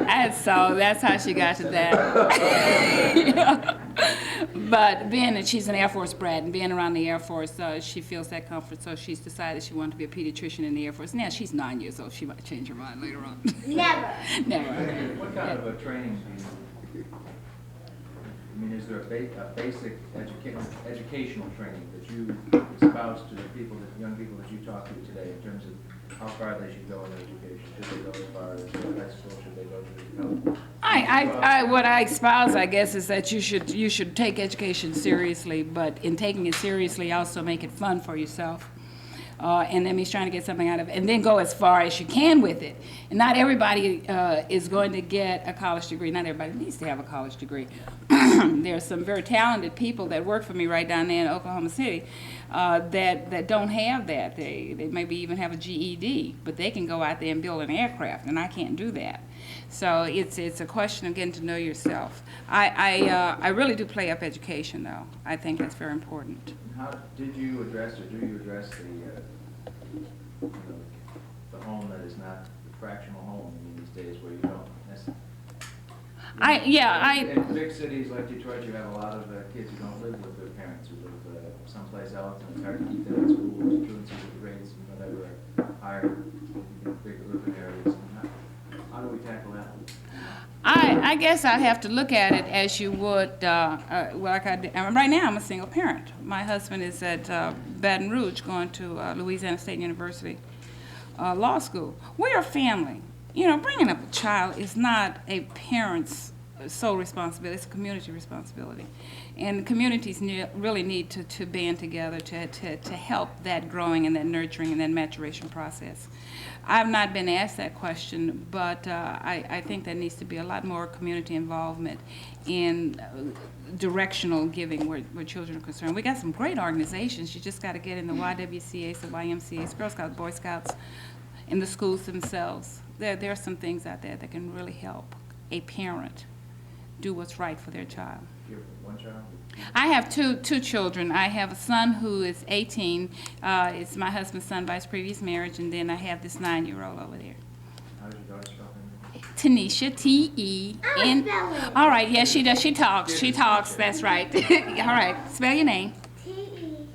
And so that's how she got to that. Yeah. But being that she's an Air Force brat and being around the Air Force, she feels that comfort, so she's decided she wanted to be a pediatrician in the Air Force. Now she's 9 years old. She might change her mind later on. Never. Never. What kind of a training do you, I mean, is there a basic educational training that you espouse to the people, young people that you talk to today in terms of how far they should go in education? Should they go as far as high school? Should they go to What I espouse, I guess, is that you should take education seriously, but in taking it seriously, also make it fun for yourself. And that means trying to get something out of it, and then go as far as you can with it. And not everybody is going to get a college degree. Not everybody needs to have a college degree. There are some very talented people that work for me right down there in Oklahoma City that don't have that. They maybe even have a GED, but they can go out there and build an aircraft, and I can't do that. So it's a question of getting to know yourself. I really do play up education, though. I think that's very important. How did you address, or do you address the home that is not the fractional home in these days, where you don't necessarily? In big cities like Detroit, you have a lot of kids who don't live with their parents, who live someplace else, and it's hard to keep them in school. Students who the grades and whatever are higher in big urban areas. How do we tackle that? I guess I have to look at it as you would, like I did. Right now I'm a single parent. My husband is at Baton Rouge going to Louisiana State University Law School. We're a family. You know, bringing up a child is not a parent's sole responsibility, it's a community responsibility. And communities really need to band together to help that growing and that nurturing and that maturation process. I've not been asked that question, but I think there needs to be a lot more community involvement in directional giving where children are concerned. We got some great organizations. You just got to get in the YWCAs, the YMCAs, Girl Scouts, Boy Scouts, in the schools themselves. There are some things out there that can really help a parent do what's right for their child. You have one child? I have two children. I have a son who is 18. It's my husband's son by his previous marriage, and then I have this 9-year-old over there. How does your daughter spell her name? Tanisha, T-E-N. All right, yes, she does. She talks. She talks. That's right. All right, spell your name. T-E-N-E-C-I-A.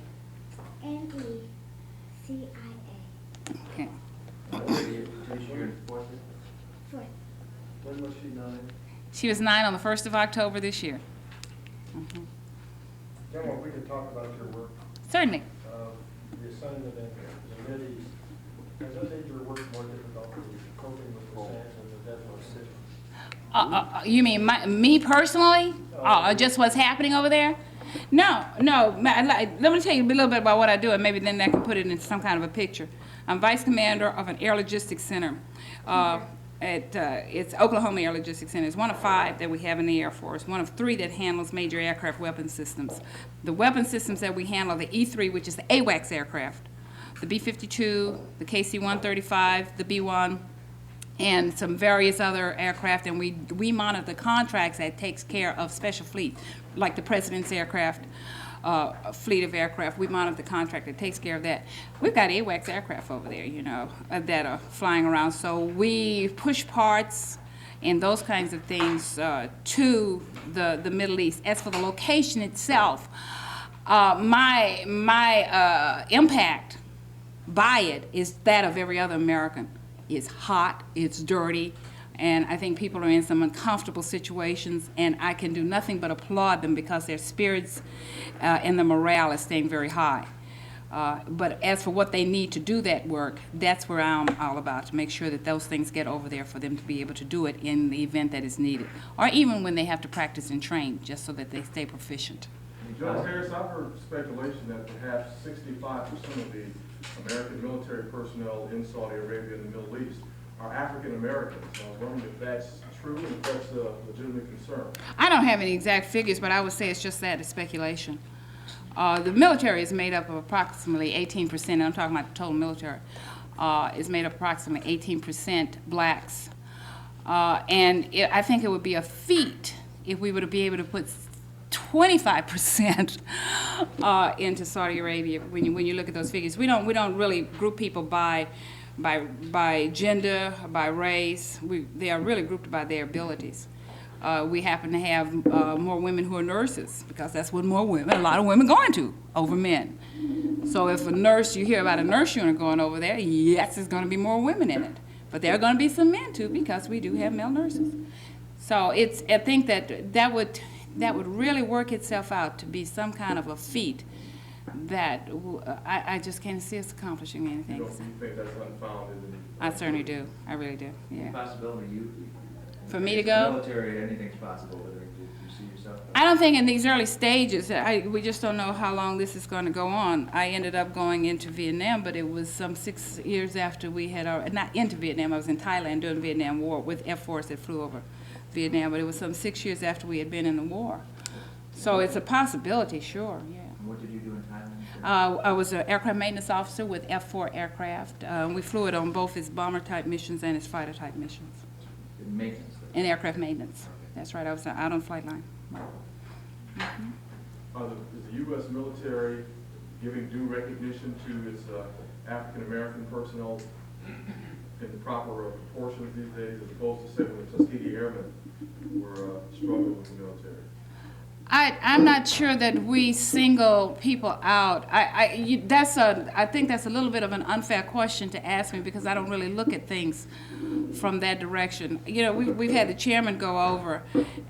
Okay. You're in fourth? Fourth. When was she 9? She was 9 on the 1st of October this year. Mm-hmm. General, we could talk about your work. Certainly. The assignment in the Mideast, has that made your work more difficult for you, coping with the sands and the death of You mean me personally? Just what's happening over there? No. Let me tell you a little bit about what I do, and maybe then I can put it in some kind of a picture. I'm vice commander of an air logistics center. It's Oklahoma Air Logistics Center. It's one of 5 that we have in the Air Force, one of 3 that handles major aircraft weapon systems. The weapon systems that we handle are the E-3, which is the AWACS aircraft, the B-52, the KC-135, the B-1, and some various other aircraft, and we monitor the contracts that takes care of special fleet, like the President's aircraft, a fleet of aircraft. We monitor the contract that takes care of that. We've got AWACS aircraft over there, you know, that are flying around. So we push parts and those kinds of things to the Middle East. As for the location itself, my impact by it is that of every other American. It's hot, it's dirty, and I think people are in some uncomfortable situations, and I can do nothing but applaud them because their spirits and the morale is staying very high. But as for what they need to do that work, that's where I'm all about, to make sure that those things get over there for them to be able to do it in the event that is needed, or even when they have to practice and train, just so that they stay proficient. Judge Harris, I've heard speculation that perhaps 65% of the American military personnel in Saudi Arabia and the Middle East are African Americans. I was wondering if that's true and if that's a legitimate concern. I don't have any exact figures, but I would say it's just that, it's speculation. The military is made up of approximately 18%, and I'm talking about the total military, is made up approximately 18% blacks. And I think it would be a feat if we were to be able to put 25% into Saudi Arabia. When you look at those figures, we don't really group people by by gender, by race. They are really grouped by their abilities. We happen to have more women who are nurses because that's what a lot of women going to over men. So if a nurse, you hear about a nurse unit going over there, yes, there's going to be more women in it. But there are going to be some men too because we do have male nurses. So I think that would really work itself out to be some kind of a feat that I just can't see us accomplishing anything. You think that's unfounded? I certainly do. I really do. Yeah. Possibility For me to in go? the military, anything's possible, whether you see yourself. I don't think in these early stages, we just don't know how long this is going to go on. I ended up going into Vietnam, but it was some 6 years after we had, not into Vietnam, I was in Thailand during the Vietnam War with Air Force that flew over Vietnam, but it was some 6 years after we had been in the war. So it's a possibility, sure, yeah. What did you do in Thailand? I was an aircraft maintenance officer with F-4 aircraft. We flew it on both its bomber-type missions and its fighter-type missions. In maintenance? In aircraft maintenance. That's right, I was out on flight line. Right. Is the U.S. military giving due recognition to its African-American personnel in the proper proportions these days, as opposed to, say, when the Tuskegee Airmen were struggling with the military? I'm not sure that we single people out. I think that's a little bit of an unfair question to ask me because I don't really look at things from that direction. You know, we've had the chairman go over,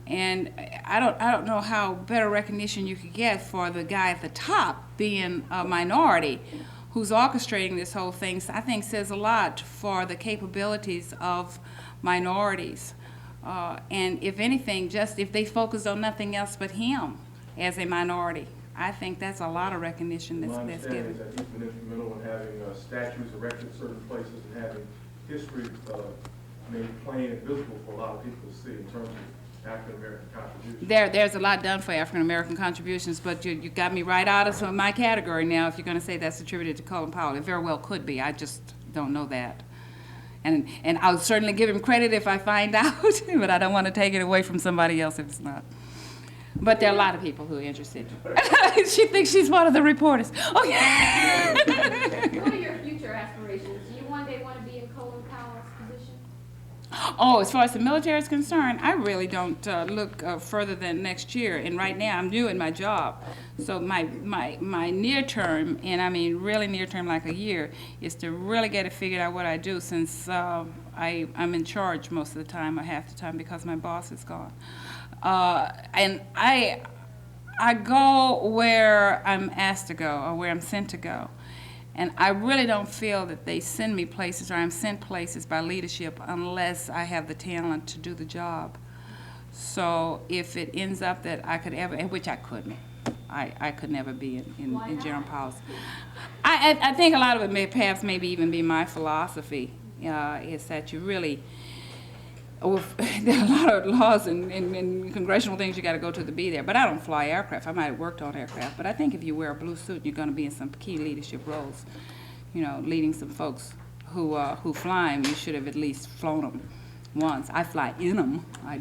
and I don't know how better recognition you could get for the guy at the top being a minority who's orchestrating this whole thing. I think says a lot for the capabilities of minorities. And if anything, just if they focused on nothing else but him as a minority, I think that's a lot of recognition that's given. My understanding is that he's been instrumental in having statues erected in certain places and having history made plain and visible for a lot of people to see in terms of African-American contributions. There's a lot done for African-American contributions, but you got me right out of some of my category now if you're going to say that's attributed to Colin Powell. It very well could be. I just don't know that. And I'll certainly give him credit if I find out, but I don't want to take it away from somebody else if it's not. But there are a lot of people who are interested. She thinks she's one of the reporters. Oh, yeah. What are your future aspirations? Do you one day want to be in Colin Powell's position? Oh, as far as the military is concerned, I really don't look further than next year. And right now, I'm new in my job. So my near term, and I mean really near term, like a year, is to really get it figured out what I do since I'm in charge most of the time or half the time because my boss is gone. And I go where I'm asked to go or where I'm sent to go. And I really don't feel that they send me places or I'm sent places by leadership unless I have the talent to do the job. So if it ends up that I could ever, which I couldn't, I could never be in general policy. I think a lot of it may perhaps maybe even be my philosophy, is that you really, there are a lot of laws and congressional things you got to go to be there. But I don't fly aircraft. I might have worked on aircraft. But I think if you wear a blue suit, you're going to be in some key leadership roles. You know, leading some folks who fly them. You should have at least flown them once. I fly in them. I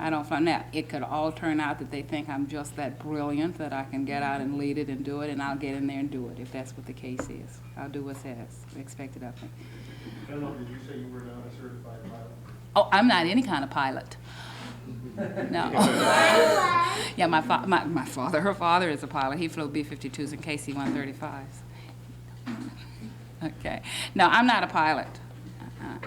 don't fly. Now, it could all turn out that they think I'm just that brilliant that I can get out and lead it and do it, and I'll get in there and do it if that's what the case is. I'll do what's expected of me. I don't know, did you say you were not a certified pilot? Oh, I'm not any kind of pilot. No. Yeah, my father, her father is a pilot. He flew B-52s and KC-135s. Okay. No, I'm not a pilot.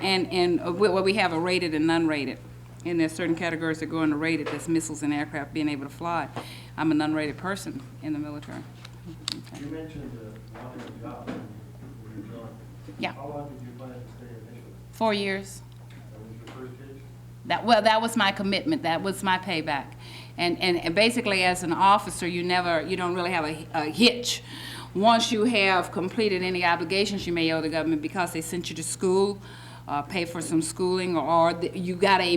And we have a rated and unrated. And there's certain categories that go into rated. That's missiles and aircraft being able to fly. I'm an unrated person in the military. Okay. You mentioned wanting a job when you joined. Yeah. How long did you plan to stay initially? 4 years. That was your first gig? That was my commitment. That was my payback. And basically, as an officer, you don't really have a hitch. Once you have completed any obligations you may owe the government because they sent you to school, pay for some schooling, or you got a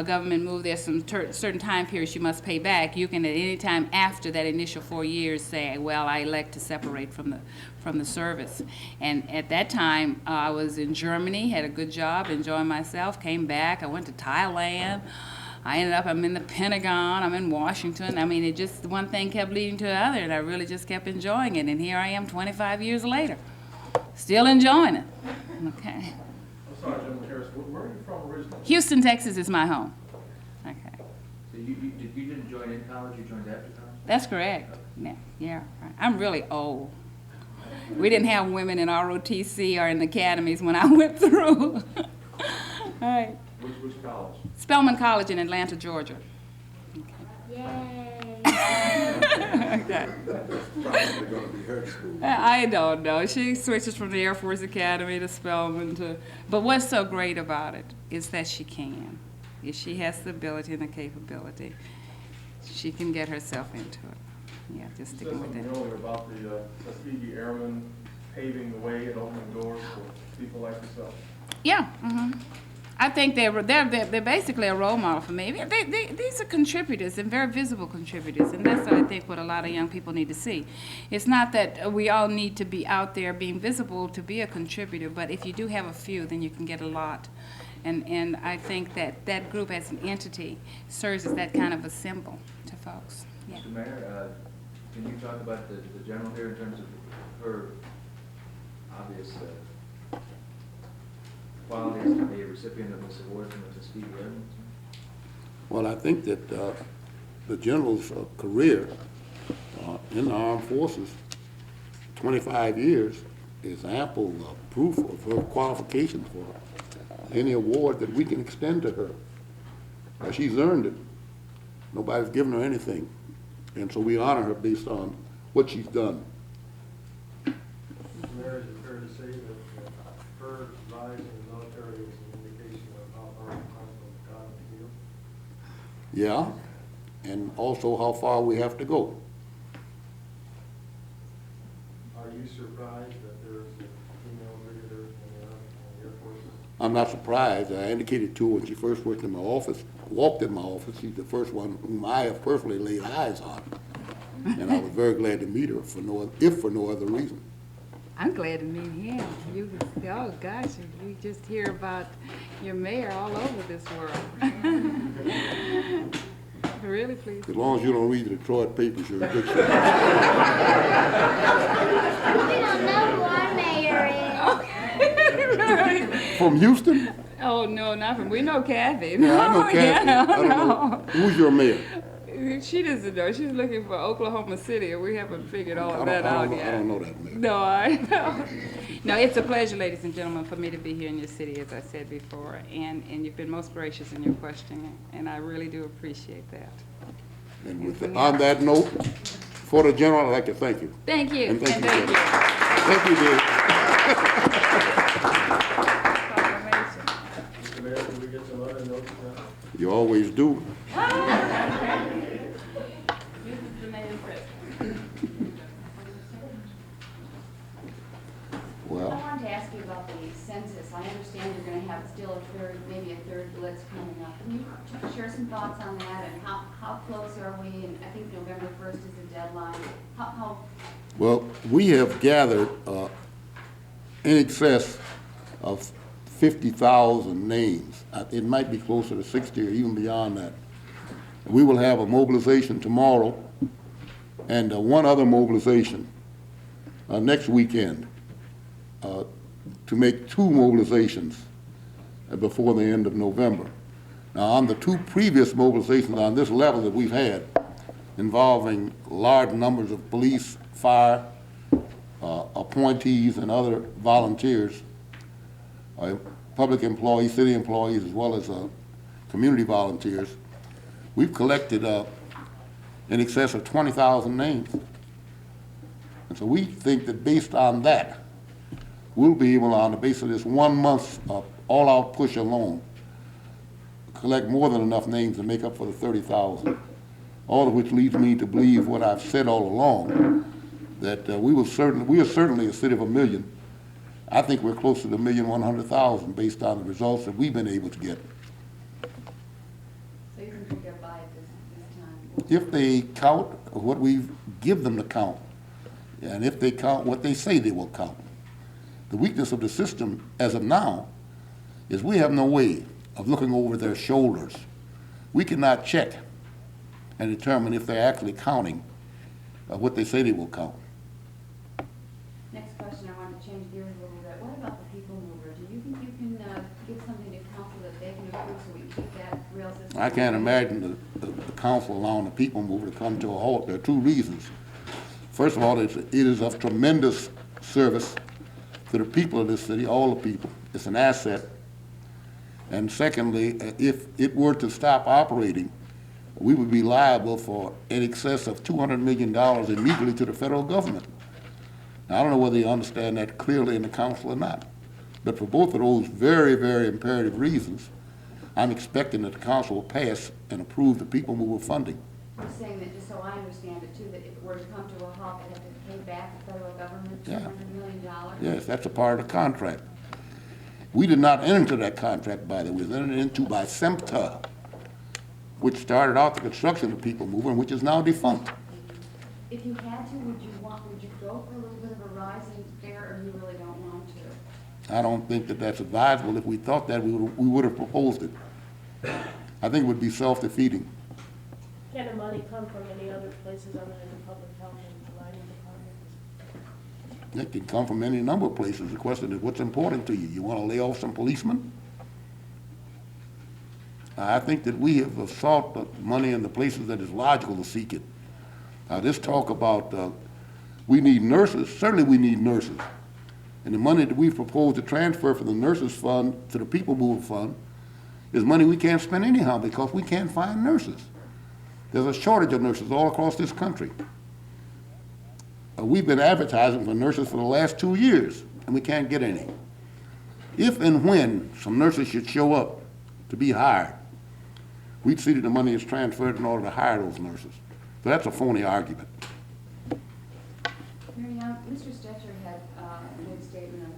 government move, there's some certain time periods you must pay back. You can at any time after that initial 4 years say, well, I elect to separate from the service. And at that time, I was in Germany, had a good job, enjoying myself, came back. I went to Thailand. I'm in the Pentagon, I'm in Washington. I mean, one thing kept leading to the other, and I really just kept enjoying it. And here I am 25 years later. Still enjoying it. Okay. I'm sorry, General Harris, where are you from originally? Houston, Texas is my home. Okay. So you didn't join in college, you joined after college? That's correct. Yeah. Right. I'm really old. We didn't have women in ROTC or in the academies when I went through. All right. Which college? Spelman College in Atlanta, Georgia. Yay. Okay. Probably gonna be her school. I don't know. She switches from the Air Force Academy to Spelman to. But what's so great about it is that she can. If she has the ability and the capability, she can get herself into it. Yeah, just You said sticking with something it. earlier about the Tuskegee Airmen paving the way and opening doors for people like yourself. Yeah. I think they're basically a role model for me. These are contributors and very visible contributors, and that's I think what a lot of young people need to see. It's not that we all need to be out there being visible to be a contributor, but if you do have a few, then you can get a lot. And I think that group as an entity serves as that kind of a symbol to folks. Yeah. Mr. Mayor, can you talk about the general here in terms of her obvious qualities to be a recipient of this award from the Tuskegee Airmen? Well, I think that the general's career in the armed forces, 25 years, is ample proof of her qualifications for any award that we can extend to her. She's earned it. Nobody's given her anything. And so we honor her based on what she's done. Mr. Mayor, is it fair to say that her rise in the military is an indication of how far the President got in the field? Yeah, and also how far we have to go. Are you surprised that there is a female brigadier in the Air Force? I'm not surprised. I indicated to her when she first walked in my office, she's the first one whom I have personally laid eyes on. And I was very glad to meet her for no other reason. I'm glad to meet him. Oh gosh, you just hear about your mayor all over this world. Really, please. As long as you don't read the Detroit papers, you're a good shot. We don't know who our mayor is. From Houston? Oh, no, not from, we know Kathy. Yeah, I know No, Kathy. yeah, I don't know. Who's your mayor? She doesn't know. She's looking for Oklahoma City, and we haven't figured all of that I out don't yet. know that mayor. No, I know. No, it's a pleasure, ladies and gentlemen, for me to be here in your city, as I said before, and you've been most gracious in your questioning, and I really do appreciate that. And on that note, for the general, I'd like to thank you. Thank you. And thank you, thank Jim. Thank you, dear. Mr. Mayor, can we get some other notes now? You always do. I Well, wanted to ask you about the census. I understand you're going to have still a third, maybe a third blitz coming up. Can you share some thoughts on that and how close are we? And I think November 1st is the deadline. well, we have gathered in excess of 50,000 names. It might be closer to 60 or even beyond that. We will have a mobilization tomorrow and one other mobilization next weekend to make two mobilizations before the end of November. Now, on the two previous mobilizations on this level that we've had, involving large numbers of police, fire, appointees, and other volunteers, public employees, city employees, as well as community volunteers, we've collected in excess of 20,000 names. And so we think that based on that, we'll be able, on the basis of this 1 month all-out push alone, collect more than enough names to make up for the 30,000. All of which leads me to believe what I've said all along, that we are certainly a city of 1 million. I think we're closer to 1,100,000 based on the results that we've been able to get. So you think they're by this time? If they count what we give them to count, and if they count what they say they will count. The weakness of the system as of now is we have no way of looking over their shoulders. We cannot check and determine if they're actually counting what they say they will count. Next question. question, I wanted to change gears a little bit. What about the people mover? Do you think you can give something to council that they can approve so we can keep that rail system? I can't imagine the council allowing the people mover to come to a halt. There are two reasons. First of all, it is of tremendous service to the people of this city, all the people. It's an asset. And secondly, if it were to stop operating, we would be liable for in excess of $200 million immediately to the federal government. Now, I don't know whether you understand that clearly in the council or not. But for both of those very, very imperative reasons, I'm expecting that the council will pass and approve the people mover funding. You're saying that, just so I understand it too, that if it were to come to a halt, they'd have to pay back the federal government Yeah. $200 million? Yes, that's a part of the contract. We did not enter into that contract, by the way. It was entered into by SEMTA, which started out the construction of people mover, and which is now defunct. If you had to, would you go for a little bit of a rise in fare, or you really don't want to? I don't think that that's advisable. If we thought that, we would have proposed it. I think it would be self-defeating. Can the money come from any other places other than the public health and lighting department? It can come from any number of places. The question is, what's important to you? You want to lay off some policemen? I think that we have sought the money in the places that is logical to seek it. This talk about we need nurses, certainly we need nurses. And the money that we've proposed to transfer from the nurses fund to the people mover fund is money we can't spend anyhow because we can't find nurses. There's a shortage of nurses all across this country. We've been advertising for nurses for the last 2 years, and we can't get any. If and when some nurses should show up to be hired, we'd see that the money is transferred in order to hire those nurses. So that's a phony argument. Mary, Mr. Stetcher had made a statement